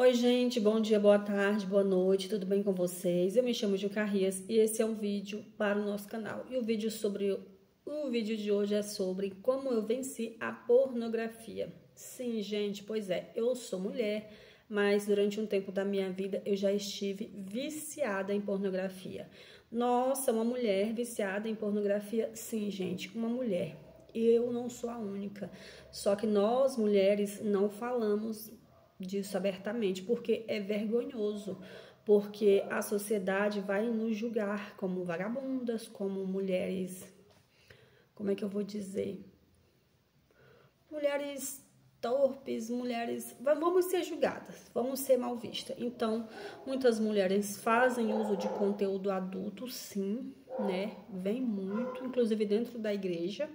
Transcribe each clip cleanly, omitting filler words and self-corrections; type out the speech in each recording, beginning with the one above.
Oi, gente, bom dia, boa tarde, boa noite, tudo bem com vocês? Eu me chamo Gil Carrias e esse é um vídeo para o nosso canal. E o vídeo de hoje é sobre como eu venci a pornografia. Sim, gente, pois é, eu sou mulher, mas durante um tempo da minha vida eu já estive viciada em pornografia. Nossa, uma mulher viciada em pornografia? Sim, gente, uma mulher. E eu não sou a única. Só que nós, mulheres, não falamos disso abertamente, porque é vergonhoso, porque a sociedade vai nos julgar como vagabundas, como mulheres, como é que eu vou dizer? Mulheres torpes, mulheres, vamos ser julgadas, vamos ser mal vistas. Então, muitas mulheres fazem uso de conteúdo adulto, sim, né? Vem muito, inclusive dentro da igreja,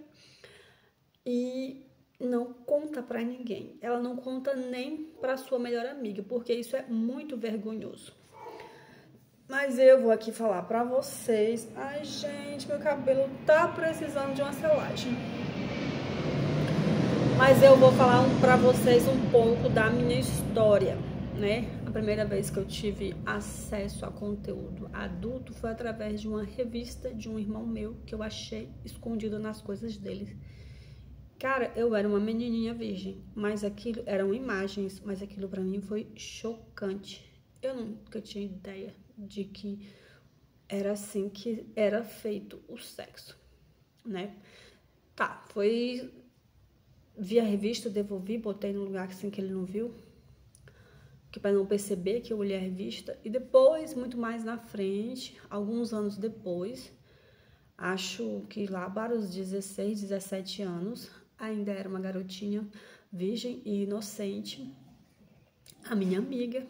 e não conta pra ninguém. Ela não conta nem pra sua melhor amiga, porque isso é muito vergonhoso. Mas eu vou aqui falar pra vocês. Ai, gente, meu cabelo tá precisando de uma selagem. Mas eu vou falar pra vocês um pouco da minha história, né? A primeira vez que eu tive acesso a conteúdo adulto foi através de uma revista de um irmão meu que eu achei escondido nas coisas dele. Cara, eu era uma menininha virgem, mas aquilo eram imagens, mas aquilo pra mim foi chocante. Eu nunca tinha ideia de que era assim que era feito o sexo, né? Tá, vi a revista, devolvi, botei no lugar assim que ele não viu, que para não perceber que eu olhei a revista. E depois, muito mais na frente, alguns anos depois, acho que lá para os 16, 17 anos, ainda era uma garotinha virgem e inocente. A minha amiga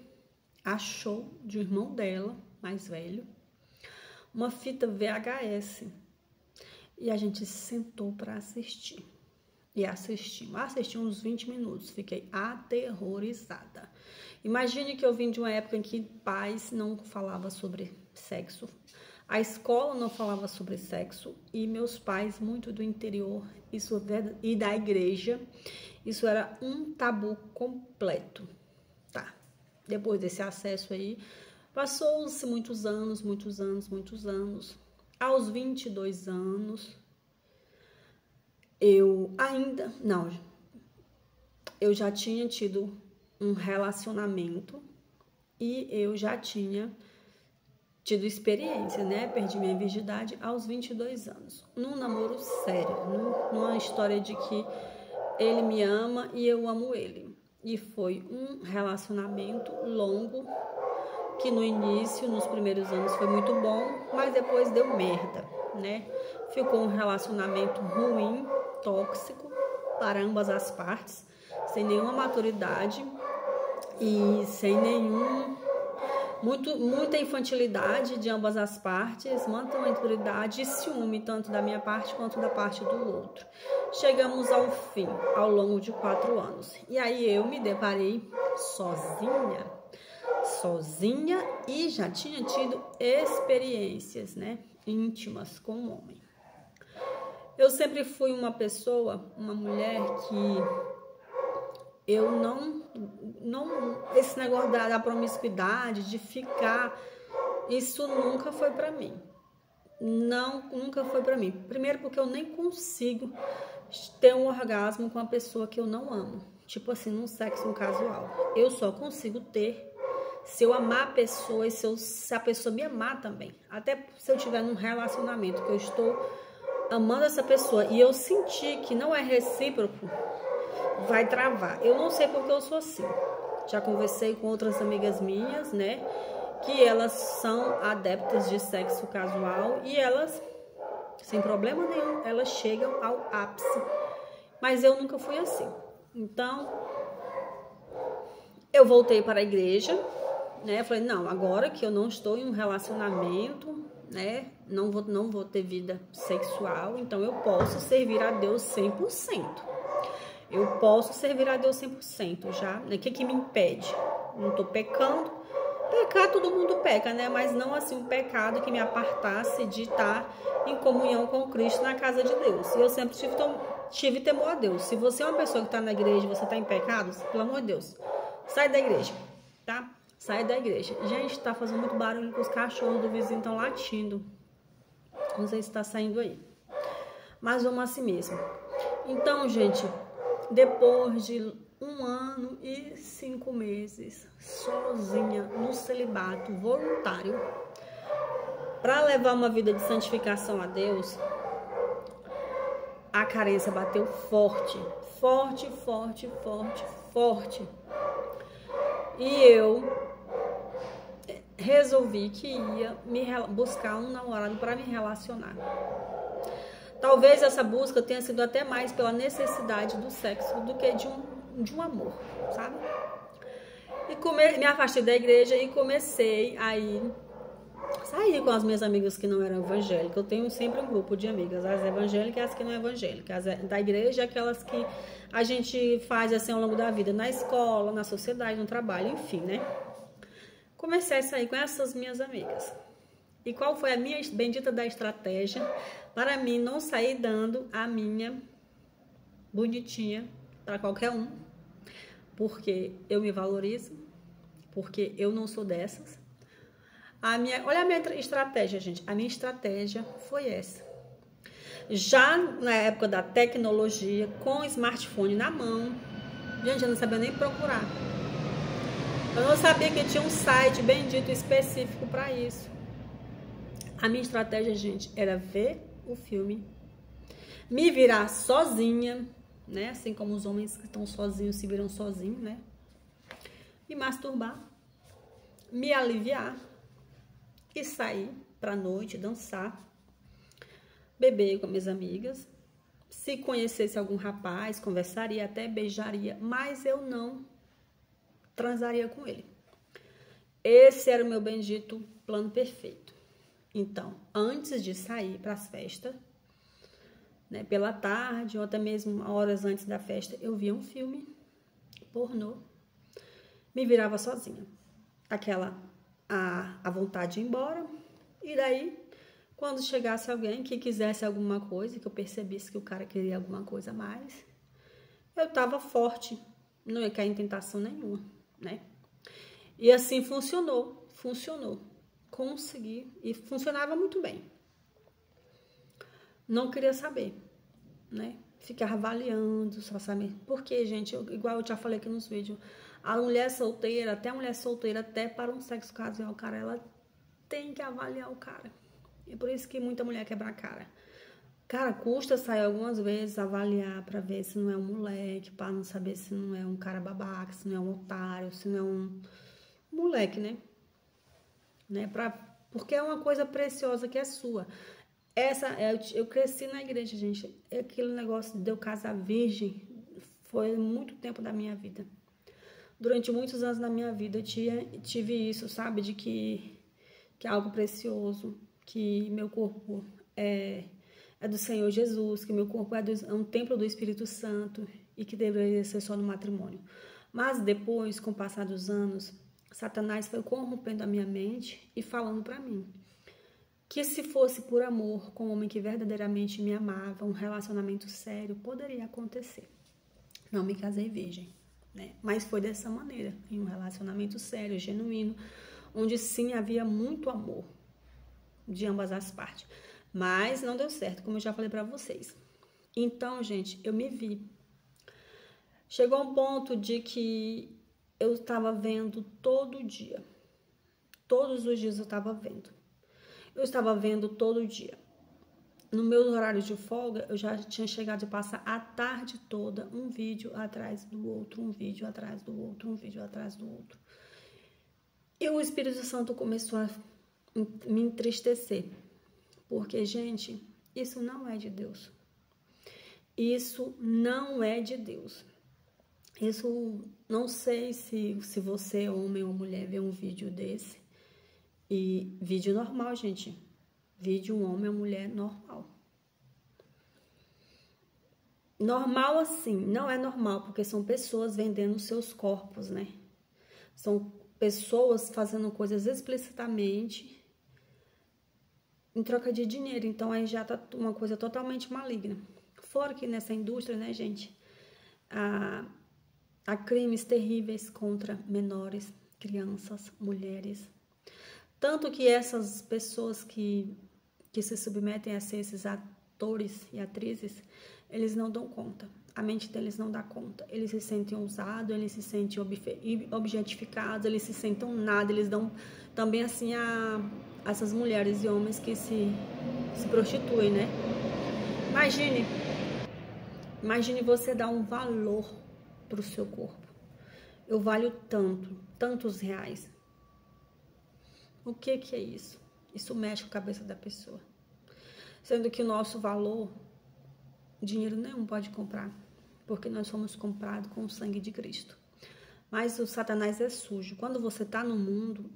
achou de um irmão dela, mais velho, uma fita VHS. E a gente sentou para assistir. E assisti uns 20 minutos. Fiquei aterrorizada. Imagine que eu vim de uma época em que pais não falavam sobre sexo. A escola não falava sobre sexo e meus pais, muito do interior e da igreja, isso era um tabu completo, tá? Depois desse acesso aí, passou-se muitos anos. Aos 22 anos, eu já tinha tido um relacionamento e eu já tinha tido experiência, né? Perdi minha virgindade aos 22 anos. Num namoro sério, numa história de que ele me ama e eu amo ele. E foi um relacionamento longo, que no início, nos primeiros anos, foi muito bom, mas depois deu merda, né? Ficou um relacionamento ruim, tóxico, para ambas as partes, sem nenhuma maturidade e sem muita infantilidade de ambas as partes, muita maturidade e ciúme, tanto da minha parte quanto da parte do outro. Chegamos ao fim, ao longo de 4 anos. E aí eu me deparei sozinha e já tinha tido experiências, né, íntimas com o homem. Eu sempre fui uma mulher que eu esse negócio da promiscuidade, de ficar, isso nunca foi pra mim. Nunca foi pra mim. Primeiro porque eu nem consigo ter um orgasmo com uma pessoa que eu não amo. Tipo assim, num sexo casual. Eu só consigo ter se eu amar a pessoa e se a pessoa me amar também. Até se eu estiver num relacionamento que eu estou amando essa pessoa e eu sentir que não é recíproco, vai travar. Eu não sei porque eu sou assim. Já conversei com outras amigas minhas, né, que elas são adeptas de sexo casual e elas, sem problema nenhum, elas chegam ao ápice. Mas eu nunca fui assim. Então, eu voltei para a igreja, né, falei, não, agora que eu não estou em um relacionamento, né, não vou ter vida sexual, então eu posso servir a Deus 100%. Eu posso servir a Deus 100% já, né? O que me impede? Não tô pecando. Pecar, todo mundo peca, né? Mas não assim um pecado que me apartasse de estar em comunhão com Cristo na casa de Deus. E eu sempre tive temor a Deus. Se você é uma pessoa que está na igreja e você está em pecados, pelo amor de Deus, sai da igreja. tá? Saí da igreja. Gente, tá fazendo muito barulho que os cachorros do vizinho estão latindo. Não sei se tá saindo aí. Mas vamos assim mesmo. Então, gente, depois de 1 ano e 5 meses sozinha no celibato voluntário para levar uma vida de santificação a Deus, a carência bateu forte, forte, forte, forte, forte. E eu resolvi que ia buscar um namorado para me relacionar. Talvez essa busca tenha sido até mais pela necessidade do sexo do que de um amor, sabe? E me afastei da igreja e comecei a sair com as minhas amigas que não eram evangélicas. Eu tenho sempre um grupo de amigas, as evangélicas e as que não evangélicas. As da igreja, aquelas que a gente faz assim ao longo da vida, na escola, na sociedade, no trabalho, enfim, né? Comecei a sair com essas minhas amigas. E qual foi a minha bendita da estratégia para mim não sair dando a minha bonitinha para qualquer um? Porque eu me valorizo, porque eu não sou dessas. Olha a minha estratégia, gente. A minha estratégia foi essa. Já na época da tecnologia, com o smartphone na mão, gente, eu não sabia nem procurar. Eu não sabia que tinha um site bendito específico para isso. A minha estratégia, gente, era ver o filme, me virar sozinha, né? Assim como os homens que estão sozinhos se viram sozinhos, né? Me masturbar, me aliviar e sair pra noite, dançar, beber com minhas amigas. Se conhecesse algum rapaz, conversaria, até beijaria, mas eu não transaria com ele. Esse era o meu bendito plano perfeito. Então, antes de sair para as festas, né, pela tarde ou até mesmo horas antes da festa, eu via um filme pornô, me virava sozinha. A vontade de ir embora, e daí, quando chegasse alguém que quisesse alguma coisa, que eu percebesse que o cara queria alguma coisa a mais, eu tava forte, não ia cair em tentação nenhuma, né? E assim funcionou. Consegui e funcionava muito bem. Não queria saber, né? Ficava avaliando, só saber. Porque, gente, igual eu já falei aqui nos vídeos, a mulher solteira, até para um sexo casual, cara, ela tem que avaliar o cara. E por isso que muita mulher quebra a cara. Cara, custa sair algumas vezes, avaliar pra ver se não é um moleque, pra não saber se não é um cara babaca, se não é um otário, se não é um moleque, né? Porque é uma coisa preciosa que é sua. Eu cresci na igreja, gente. Aquele negócio de eu casar virgem foi muito tempo da minha vida. Durante muitos anos da minha vida eu tive isso, sabe? De que é algo precioso, que meu corpo é do Senhor Jesus, que meu corpo é um templo do Espírito Santo e que deveria ser só no matrimônio. Mas depois, com o passar dos anos, Satanás foi corrompendo a minha mente e falando para mim que se fosse por amor, com um homem que verdadeiramente me amava, um relacionamento sério, poderia acontecer. Não me casei virgem, né? Mas foi dessa maneira, em um relacionamento sério, genuíno, onde sim havia muito amor de ambas as partes. Mas não deu certo, como eu já falei para vocês. Então, gente, eu me vi. Chegou um ponto de que eu estava vendo todo dia. Todos os dias eu estava vendo. Eu estava vendo todo dia. No meu horário de folga, eu já tinha chegado de passar a tarde toda um vídeo atrás do outro, um vídeo atrás do outro, um vídeo atrás do outro. E o Espírito Santo começou a me entristecer. Porque, gente, isso não é de Deus. Isso não é de Deus. Isso, não sei se você, homem ou mulher, vê um vídeo desse. E vídeo normal, gente. Vídeo um homem ou mulher normal. Normal assim, não é normal, porque são pessoas vendendo seus corpos, né? São pessoas fazendo coisas explicitamente em troca de dinheiro. Então aí já tá uma coisa totalmente maligna. Fora que nessa indústria, né, gente, há crimes terríveis contra menores, crianças, mulheres. Tanto que essas pessoas que se submetem a ser esses atores e atrizes, eles não dão conta. A mente deles não dá conta. Eles se sentem usados, eles se sentem objetificados, eles se sentem nada. Eles dão também assim a essas mulheres e homens que se prostituem, né? Imagine você dar um valor pro seu corpo. Eu valho tantos reais. O que é isso? Isso mexe com a cabeça da pessoa. Sendo que o nosso valor, dinheiro nenhum pode comprar, porque nós somos comprados com o sangue de Cristo. Mas o Satanás é sujo. Quando você está no mundo,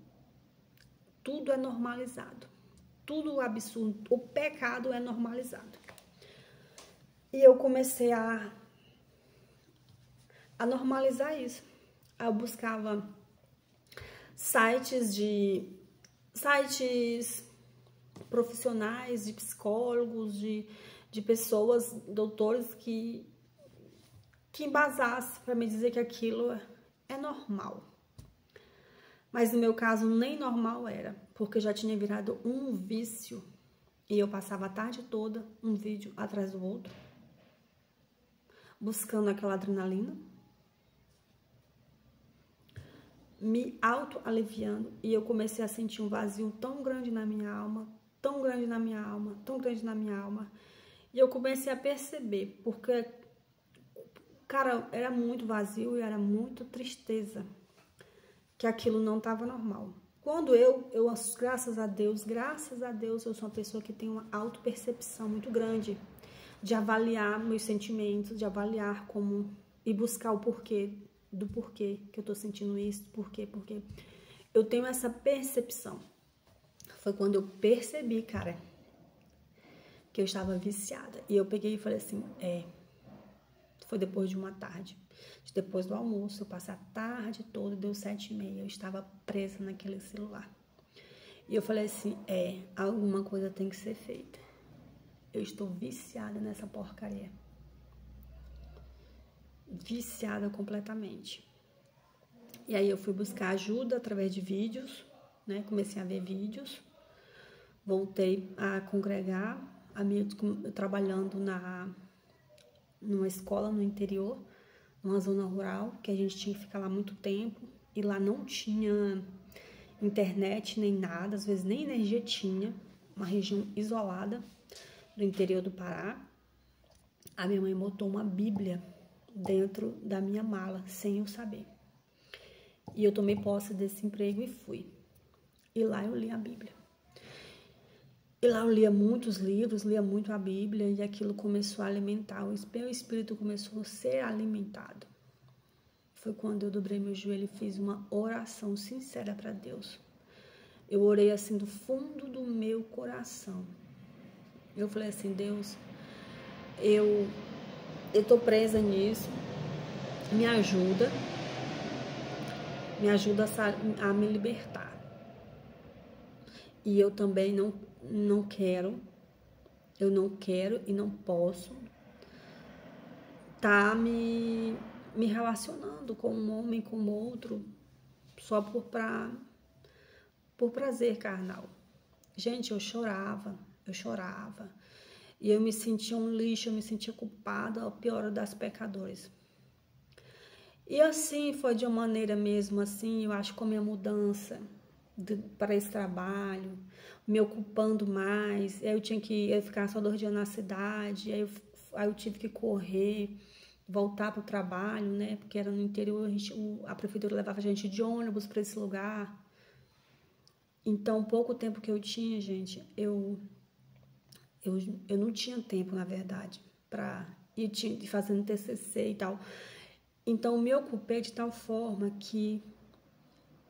tudo é normalizado. Tudo absurdo. O pecado é normalizado. E eu comecei a normalizar isso. Eu buscava sites profissionais, de psicólogos, de pessoas, doutores que embasassem para me dizer que aquilo é normal. Mas no meu caso nem normal era, porque já tinha virado um vício e eu passava a tarde toda um vídeo atrás do outro, buscando aquela adrenalina, me auto-aliviando, e eu comecei a sentir um vazio tão grande na minha alma, tão grande na minha alma, tão grande na minha alma, e eu comecei a perceber, porque, cara, era muito vazio e era muito tristeza, que aquilo não estava normal. Quando graças a Deus, eu sou uma pessoa que tem uma auto-percepção muito grande, de avaliar meus sentimentos, de avaliar como, e buscar o porquê, do porquê que eu tô sentindo isso, porque eu tenho essa percepção. Foi quando eu percebi, cara, que eu estava viciada. E eu peguei e falei assim, foi depois de uma tarde. Depois do almoço, eu passei a tarde toda, deu 7h30, eu estava presa naquele celular. E eu falei assim, alguma coisa tem que ser feita. Eu estou viciada nessa porcaria. Viciada completamente. E aí eu fui buscar ajuda através de vídeos, né? Comecei a ver vídeos, voltei a congregar, trabalhando numa escola no interior, numa zona rural, que a gente tinha que ficar lá muito tempo, e lá não tinha internet nem nada, às vezes nem energia tinha, uma região isolada do interior do Pará. A minha mãe botou uma Bíblia dentro da minha mala, sem eu saber. E eu tomei posse desse emprego e fui. E lá eu li a Bíblia. E lá eu lia muitos livros, lia muito a Bíblia, e aquilo começou a alimentar, o meu espírito começou a ser alimentado. Foi quando eu dobrei meu joelho e fiz uma oração sincera para Deus. Eu orei assim do fundo do meu coração. Eu falei assim, Deus, eu tô presa nisso, me ajuda a me libertar. E eu também não quero e não posso estar me relacionando com um homem, com outro, só por prazer carnal. Gente, eu chorava. E eu me sentia um lixo, eu me sentia culpada, a pior das pecadoras. E assim foi de uma maneira mesmo, assim, eu acho, com a minha mudança para esse trabalho, me ocupando mais, aí eu ficar só 2 dias na cidade, aí eu tive que correr, voltar para o trabalho, né, porque era no interior, a prefeitura levava a gente de ônibus para esse lugar. Então, pouco tempo que eu tinha, gente, eu não tinha tempo, na verdade, para ir fazendo TCC e tal. Então, me ocupei de tal forma que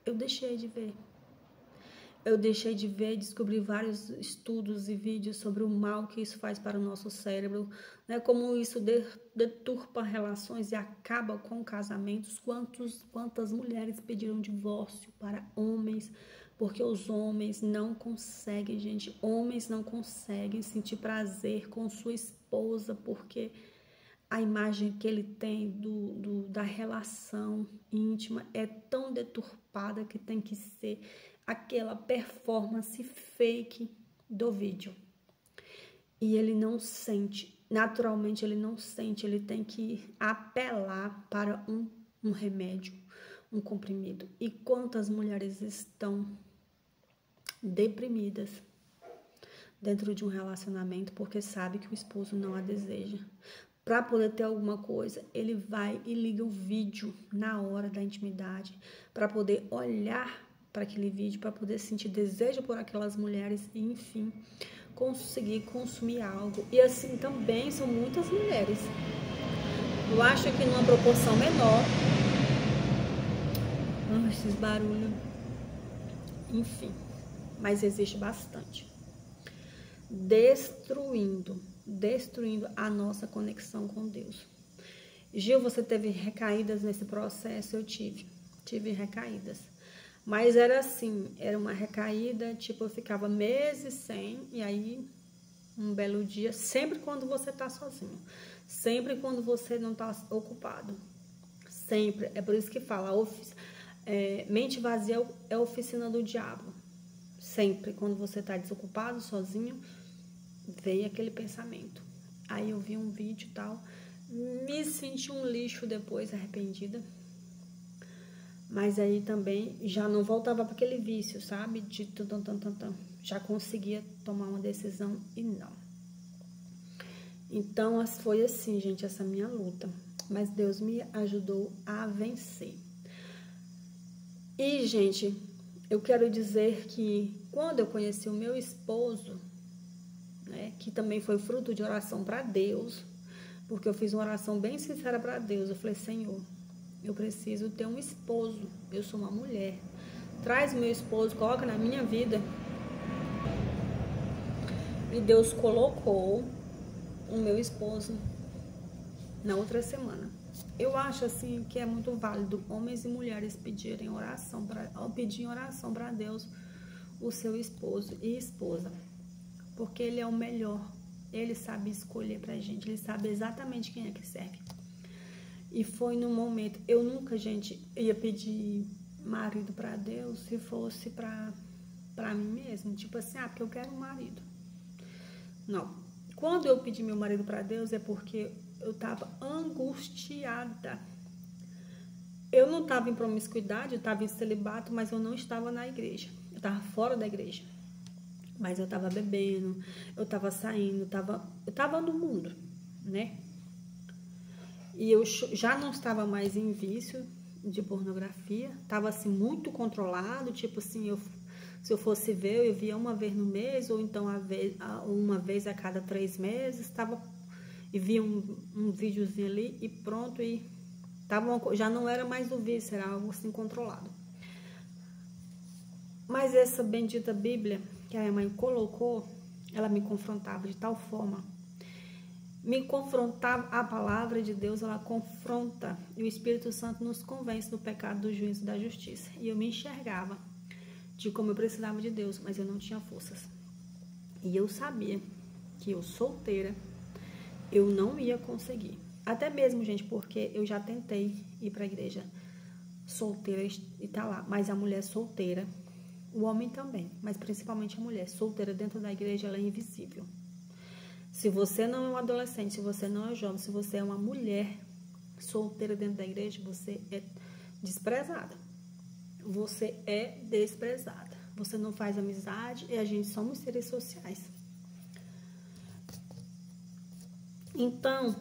eu deixei de ver. Descobri vários estudos e vídeos sobre o mal que isso faz para o nosso cérebro, né? Como isso deturpa relações e acaba com casamentos. Quantas mulheres pediram divórcio para homens, porque os homens não conseguem, gente, homens não conseguem sentir prazer com sua esposa, porque a imagem que ele tem da relação íntima é tão deturpada que tem que ser aquela performance fake do vídeo. E ele não sente, naturalmente ele não sente, ele tem que apelar para um remédio, um comprimido. E quantas mulheres estão deprimidas dentro de um relacionamento porque sabe que o esposo não a deseja. Para poder ter alguma coisa, ele vai e liga o vídeo na hora da intimidade, para poder olhar para aquele vídeo, para poder sentir desejo por aquelas mulheres e, enfim, conseguir consumir algo. E assim também são muitas mulheres. Eu acho que numa proporção menor. Esses barulhos. Enfim, mas existe bastante. Destruindo a nossa conexão com Deus. Gil, você teve recaídas nesse processo? Eu tive recaídas. Mas era assim, era uma recaída, tipo, eu ficava meses sem, e aí, um belo dia, sempre quando você tá sozinho, sempre quando você não tá ocupado, sempre, é por isso que fala, mente vazia é a oficina do diabo, sempre, quando você tá desocupado, sozinho, veio aquele pensamento. Aí eu vi um vídeo e tal, me senti um lixo depois, arrependida. Mas aí também já não voltava para aquele vício, sabe? De já conseguia tomar uma decisão e não. Então foi assim, gente, essa minha luta. Mas Deus me ajudou a vencer. E, gente, eu quero dizer que quando eu conheci o meu esposo, né, que também foi fruto de oração para Deus, porque eu fiz uma oração bem sincera para Deus. Eu falei, Senhor, eu preciso ter um esposo, eu sou uma mulher, traz meu esposo, coloca na minha vida. E Deus colocou o meu esposo na outra semana. Eu acho assim que é muito válido homens e mulheres pedirem oração para Deus o seu esposo e esposa, porque ele é o melhor, ele sabe escolher pra gente, ele sabe exatamente quem é que serve. E foi no momento, eu nunca, gente, ia pedir marido pra Deus se fosse pra mim mesmo, tipo assim, porque eu quero um marido. Não. Quando eu pedi meu marido pra Deus é porque eu tava angustiada. Eu não tava em promiscuidade, eu tava em celibato, mas eu não estava na igreja. Eu tava fora da igreja. Mas eu tava bebendo, eu tava saindo, eu tava no mundo, né? E eu já não estava mais em vício de pornografia, estava assim muito controlado, tipo assim, se eu fosse ver, eu via uma vez no mês, ou então uma vez a cada 3 meses, e via um videozinho ali e pronto, e já não era mais do vício, era algo assim controlado. Mas essa bendita Bíblia que a minha mãe colocou, ela me confrontava de tal forma, me confrontava, a palavra de Deus, ela confronta, e o Espírito Santo nos convence do pecado, do juízo e da justiça. E eu me enxergava de como eu precisava de Deus, mas eu não tinha forças. E eu sabia que eu solteira, eu não ia conseguir. Até mesmo, gente, porque eu já tentei ir para a igreja solteira e tá lá, mas a mulher solteira, o homem também, mas principalmente a mulher solteira dentro da igreja, ela é invisível. Se você não é um adolescente, se você não é jovem, se você é uma mulher solteira dentro da igreja, você é desprezada. Você é desprezada. Você não faz amizade e a gente somos seres sociais. Então,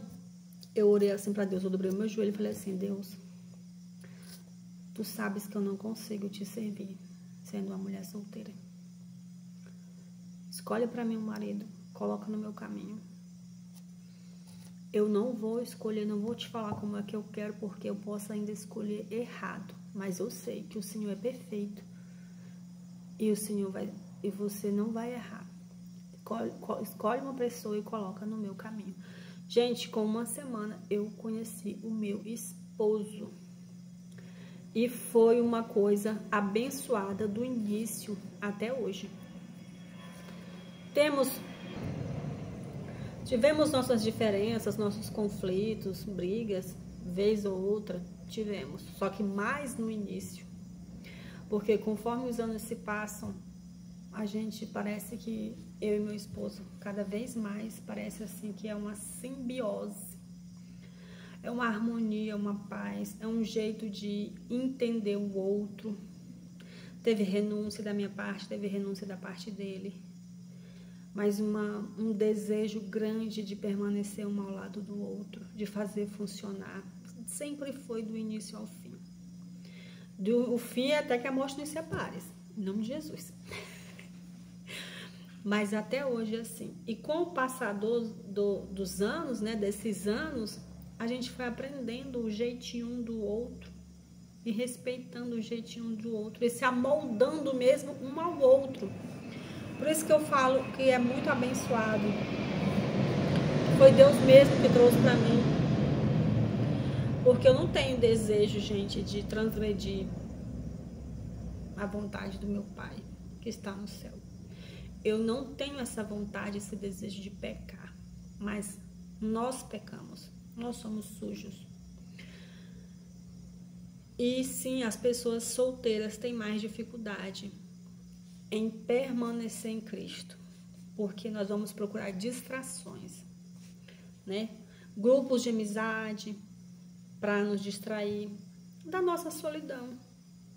eu orei assim para Deus, eu dobrei o meu joelho e falei assim, Deus, tu sabes que eu não consigo te servir sendo uma mulher solteira. Escolhe para mim um marido, coloca no meu caminho. Eu não vou escolher, não vou te falar como é que eu quero, porque eu posso ainda escolher errado. Mas eu sei que o Senhor é perfeito e e você não vai errar. Escolhe uma pessoa e coloca no meu caminho. Gente, com uma semana eu conheci o meu esposo. E foi uma coisa abençoada do início até hoje. Tivemos nossas diferenças, nossos conflitos, brigas, vez ou outra, tivemos. Só que mais no início. Porque conforme os anos se passam, a gente parece que eu e meu esposo, cada vez mais, parece assim que é uma simbiose. É uma harmonia, uma paz, é um jeito de entender o outro. Teve renúncia da minha parte, teve renúncia da parte dele. Mas um desejo grande de permanecer um ao lado do outro, de fazer funcionar. Sempre foi do início ao fim. O fim é até que a morte nos separe, em nome de Jesus. Mas até hoje é assim. E com o passar dos anos, né, desses anos, a gente foi aprendendo o jeitinho um do outro e respeitando o jeitinho um do outro e se amoldando mesmo um ao outro. Por isso que eu falo que é muito abençoado. Foi Deus mesmo que trouxe para mim. Porque eu não tenho desejo, gente, de transgredir a vontade do meu Pai que está no céu. Eu não tenho essa vontade, esse desejo de pecar. Mas nós pecamos. Nós somos sujos. E sim, as pessoas solteiras têm mais dificuldade em permanecer em Cristo, porque nós vamos procurar distrações, né? Grupos de amizade para nos distrair da nossa solidão.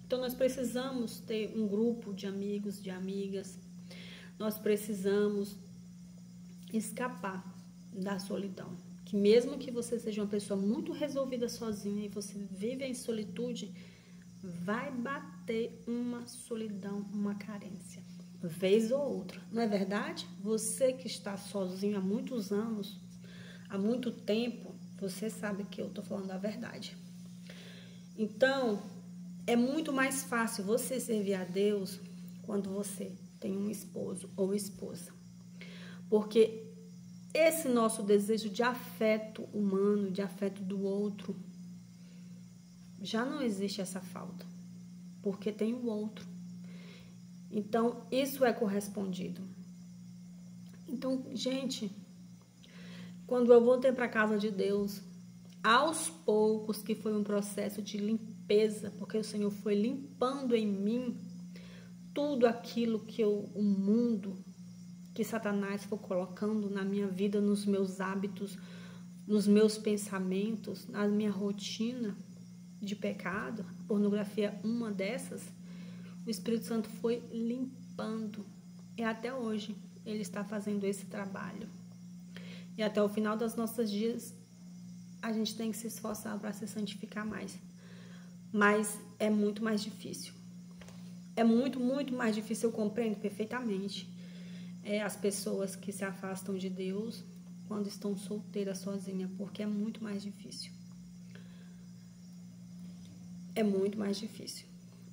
Então nós precisamos ter um grupo de amigos, de amigas. Nós precisamos escapar da solidão. Que mesmo que você seja uma pessoa muito resolvida sozinha e você vive em solitude, vai bater uma solidão, uma carência, vez ou outra. Não é verdade? Você que está sozinho há muitos anos, há muito tempo, você sabe que eu estou falando a verdade. Então, é muito mais fácil você servir a Deus quando você tem um esposo ou esposa. Porque esse nosso desejo de afeto humano, de afeto do outro, já não existe essa falta, porque tem o outro. Então, isso é correspondido. Então, gente, quando eu voltei para a casa de Deus, aos poucos, que foi um processo de limpeza, porque o Senhor foi limpando em mim tudo aquilo que o mundo, que Satanás foi colocando na minha vida, nos meus hábitos, nos meus pensamentos, na minha rotina de pecado, a pornografia é uma dessas. O Espírito Santo foi limpando e até hoje ele está fazendo esse trabalho. E até o final dos nossos dias a gente tem que se esforçar para se santificar mais. Mas é muito mais difícil. É muito, muito mais difícil, eu compreendo perfeitamente. As pessoas que se afastam de Deus quando estão solteiras, sozinhas, porque é muito mais difícil. É muito mais difícil.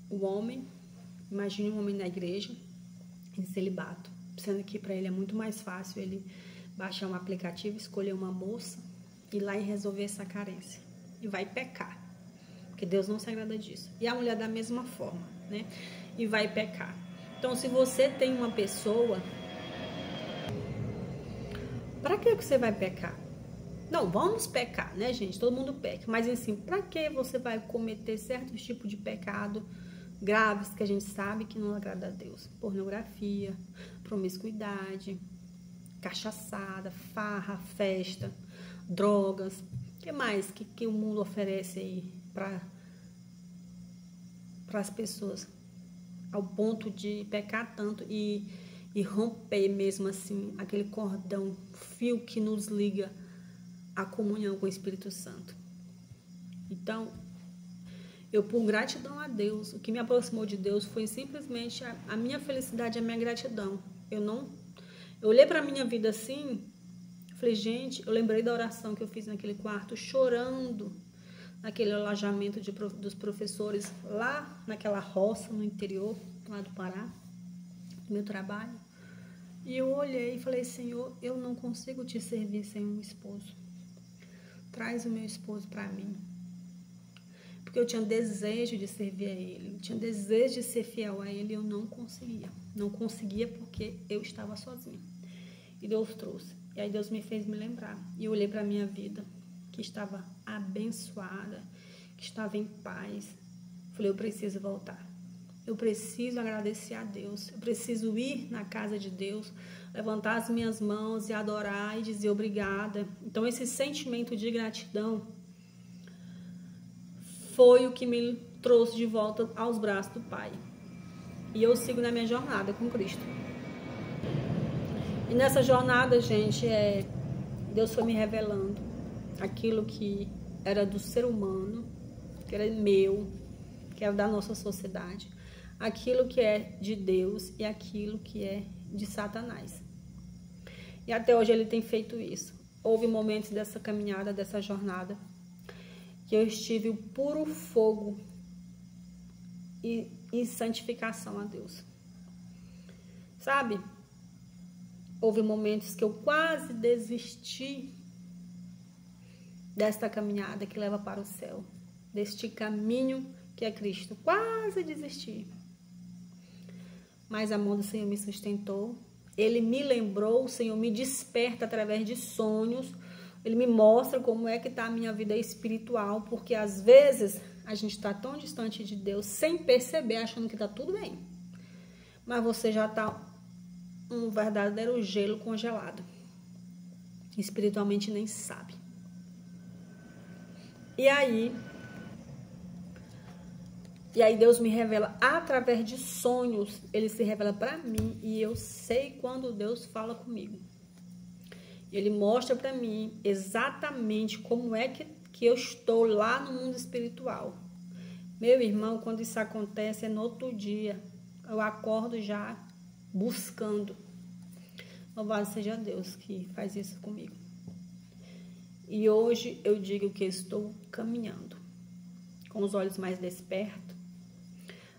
O homem, imagine um homem na igreja, em celibato, sendo que para ele é muito mais fácil ele baixar um aplicativo, escolher uma moça, ir lá e resolver essa carência. E vai pecar, porque Deus não se agrada disso. E a mulher da mesma forma, né? E vai pecar. Então, se você tem uma pessoa, para que você vai pecar? Não, vamos pecar, né, gente? Todo mundo peca. Mas, assim, para que você vai cometer certos tipos de pecado graves que a gente sabe que não agrada a Deus? Pornografia, promiscuidade, cachaçada, farra, festa, drogas. O que mais que o mundo oferece aí para as pessoas? Ao ponto de pecar tanto e romper mesmo assim aquele cordão, fio que nos liga à comunhão com o Espírito Santo. Então, eu, por gratidão a Deus, o que me aproximou de Deus foi simplesmente a minha felicidade, a minha gratidão. Eu olhei para a minha vida assim, falei, gente, eu lembrei da oração que eu fiz naquele quarto, chorando, naquele alojamento dos professores, lá naquela roça no interior, lá do Pará, do meu trabalho. E eu olhei e falei, Senhor, eu não consigo te servir sem um esposo. Traz o meu esposo para mim. Porque eu tinha desejo de servir a ele, eu tinha desejo de ser fiel a ele e eu não conseguia. Não conseguia porque eu estava sozinha. E Deus trouxe. E aí Deus me fez me lembrar. E eu olhei para minha vida, que estava abençoada, que estava em paz. Falei, eu preciso voltar. Eu preciso agradecer a Deus. Eu preciso ir na casa de Deus, levantar as minhas mãos e adorar e dizer obrigada. Então esse sentimento de gratidão foi o que me trouxe de volta aos braços do Pai. E eu sigo na minha jornada com Cristo. E nessa jornada, gente, Deus foi me revelando aquilo que era do ser humano, que era meu, que era da nossa sociedade, aquilo que é de Deus e aquilo que é de Satanás. E até hoje ele tem feito isso. Houve momentos dessa caminhada, dessa jornada, que eu estive o puro fogo e santificação a Deus. Sabe? Houve momentos que eu quase desisti desta caminhada que leva para o céu, deste caminho que é Cristo. Quase desisti. Mas a mão do Senhor me sustentou. Ele me lembrou, o Senhor me desperta através de sonhos. Ele me mostra como é que está a minha vida espiritual, porque às vezes a gente está tão distante de Deus sem perceber, achando que está tudo bem. Mas você já está um verdadeiro gelo congelado. Espiritualmente nem sabe. E aí Deus me revela através de sonhos. Ele se revela para mim e eu sei quando Deus fala comigo. Ele mostra para mim exatamente como é que eu estou lá no mundo espiritual. Meu irmão, quando isso acontece é no outro dia. Eu acordo já buscando. Louvado seja Deus que faz isso comigo. E hoje eu digo que estou caminhando com os olhos mais despertos,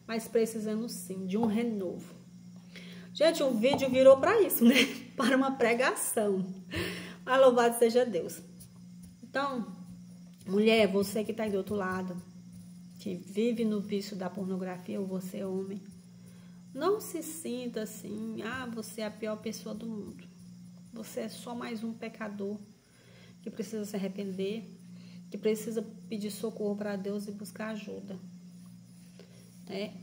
mas precisando sim de um renovo. Gente, o vídeo virou para isso, né? Para uma pregação. Mas louvado seja Deus. Então, mulher, você que está aí do outro lado, que vive no vício da pornografia, ou você homem, não se sinta assim, você é a pior pessoa do mundo. Você é só mais um pecador que precisa se arrepender, que precisa pedir socorro para Deus e buscar ajuda.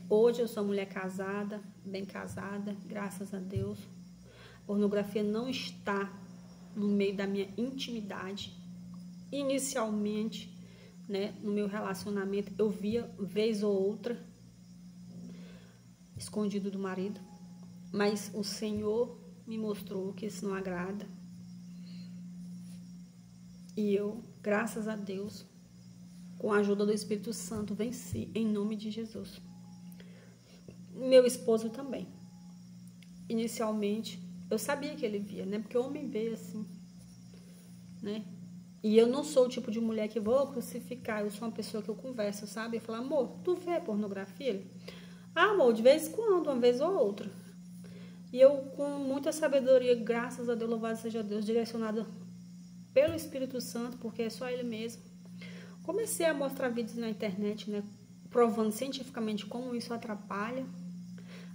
Hoje eu sou mulher casada, bem casada, graças a Deus. Pornografia não está no meio da minha intimidade. Inicialmente, no meu relacionamento, eu via vez ou outra, escondido do marido, mas o Senhor me mostrou que isso não agrada. E eu, graças a Deus, com a ajuda do Espírito Santo, venci em nome de Jesus. Meu esposo também. Inicialmente, eu sabia que ele via, porque o homem vê assim, E eu não sou o tipo de mulher que vou crucificar, eu sou uma pessoa que eu converso, sabe? Eu falo, amor, tu vê pornografia? Ele, amor, de vez em quando, uma vez ou outra. E eu, com muita sabedoria, graças a Deus, louvado seja Deus, direcionada pelo Espírito Santo, porque é só Ele mesmo, comecei a mostrar vídeos na internet, provando cientificamente como isso atrapalha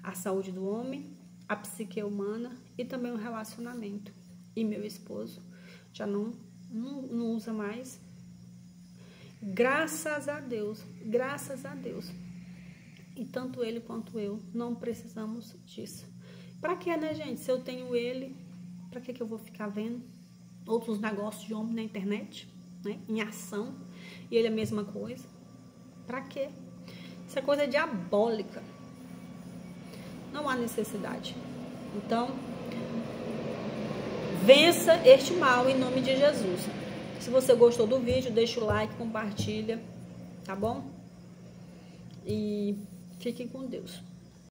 a saúde do homem, a psique humana e também o relacionamento. E meu esposo já não usa mais. Graças a Deus, graças a Deus. E tanto ele quanto eu não precisamos disso. Pra quê, gente? Se eu tenho ele, pra que eu vou ficar vendo outros negócios de homem na internet, em ação? E ele é a mesma coisa. Pra quê? Isso é coisa diabólica. Não há necessidade. Então, vença este mal em nome de Jesus. Se você gostou do vídeo, deixa o like, compartilha, tá bom? E fiquem com Deus.